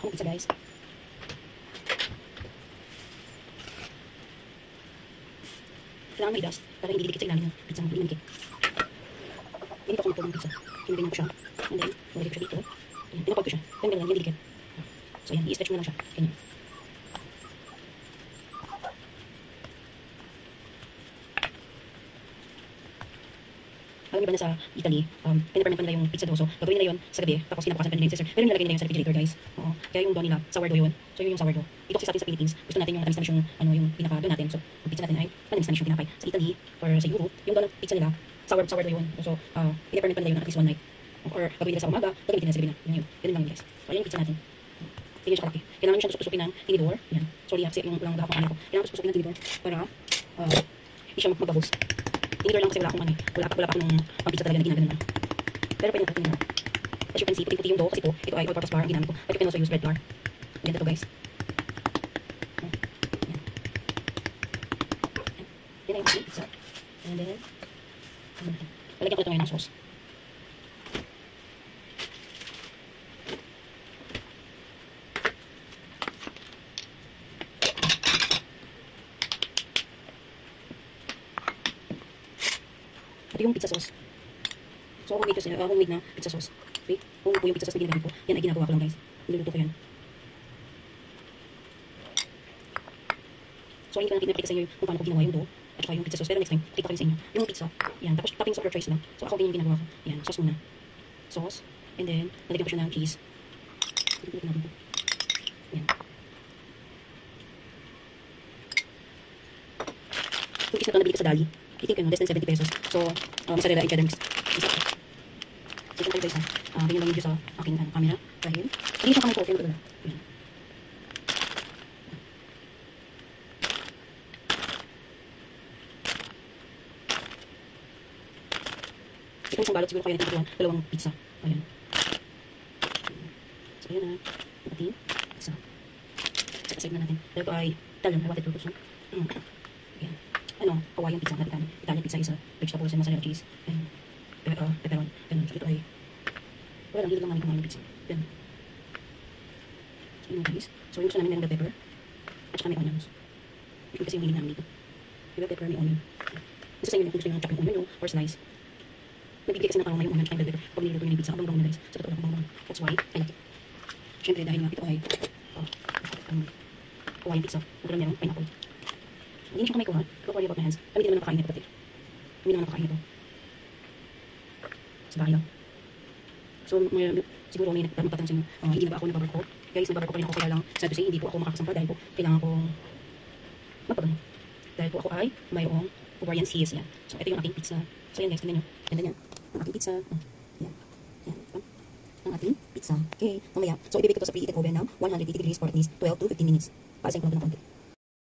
akong pizza, guys. Kailangan may dust para hindi dikit sa ilalim ng pizza mo. Hindi manikit. Ganito ako magpapag ng pizza. Kinagay ko siya. And then, nalagay ko siya dito. Ayan, pinapag ko siya. Ganyan lang, hindi dikit. So, ayan, i-stretch mo lang siya. Ganyan. Alam niyo ba na sa Italy, pinaperment pa nila yung pizza dough. So, gagawin nila yun sa gabi. Tapos kinapakasan pa nila yung sister. Pero nilalagay nila yung sa refrigerator, guys. Oo. Kaya yung dough nila, sourdough yun. So, yun yung sourdough. Dito kasi sa atin sa Philippines, gusto natin yung matamis-tamis yung pinaka-dough natin. So, yung pizza natin ay matamis-tamis yung tinapay. Sa Italy, or sa Europe, yung dough ng pizza nila, sourdough yun. So, pinaperment pa nila yun at least one night. Or gagawin nila sa umaga, gagawin nila sa gabi na. Yun yun. Ganun lang yun, guys. So, ayan yung pizza natin. Tingnan siya kalaki. Kailangan nyo siyang tusok-tusokin ng tinidor. Yan. Sorry, kasi yung lang gahapon ko. Kailangan tusok-tusokin ng tinidor para hindi siya magbabos. Tinidor lang kasi wala akong wala pa ako nung pang-pizza talaga na ginagano lang. Pero pwede natin nila. As you can see, puting-puti yung dough kasi po, ito ay all-purpose flour ang ginamit ko. But you can also use red flour. Ganda to, guys. Yan ay yung pizza. And then, lalagyan ko ito ngayon ng sauce. Ito yung pizza sauce. So, homemade na pizza sauce. Okay? Homemade po yung pizza sauce na ginagamit ko. Yan ay ginagawa ko lang, guys. Niluluto ko yan. So, hindi ko na pinapakita sa inyo kung paano ko ginawa yung dough at saka yung pizza sauce. Pero next time, pakita ko sa inyo yung pizza. Yan. Tapos, toppings of your choice lang. So, ako din yung ginagawa ko. Yan. Sauce muna. Sauce. And then, nalagyan ko siya ng cheese. Nalagyan natin ito. Yan. Yung cheese na ito nabili ko sa Dali. I think, less than 70 pesos. So, mozzarella and cheddar mix. So, ito guys, ganyan lang yung view sa aking camera. Dahil, hindi siya kamay ko. Okay, magdala. Yan. Ito yung balot, siguro kaya natin ito dalawang pizza. Ayan. So, ayan na. Ating pizza. Sasagin na natin. Dahil ito ay Italian. I wanted to put some. Ayan. Hawaiian pizza. Italian pizza is vegetables and mozzarella cheese. And pepperoni. Ganun. So, ito ay wala lang, hindi lang namin kumain ng pizza. Ganun. So, yun guys. So, yung gusto namin meron bell pepper. At saka may onions. Yun kasi yung hindi namin dito. May bell pepper, may onion. Isa sa inyo kung gusto nyo chop yung onion nyo or slice. Nabibigay kasi ng aroma yung onion at yung bell pepper. Pag niluto nyo yung pizza, kabang-bang na guys. So, totoo lang kabang-bang. That's why I like it. Siyempre, dahil nga ito ay Hawaiian pizza. Ito lang merong pineapple. Hindi siya kamay ko ha. Don't worry about my hands. Kami hindi naman nakakain nito pati. Kami naman nakakain nito. Sa bahay lang. So, siguro may magtatanong sa inyo, hindi na ba ako nagbabarko? Guys, nagbabarko pa rin ako kaya lang sad to say, hindi po ako makakasampa dahil po kailangan kong magpagano. Dahil po ako ay mayroong ovarian cyst yan. So, ito yung aking pizza. So, yan guys, tingnan nyo. Ganda yan. Ang aking pizza. Yan. Yan. Ang ating pizza. Okay, mamaya. So, ibibig ko ito sa preheated oven ng 180 degrees for at least 12 to 15 minutes. Paasayin ko lang ito ng konti.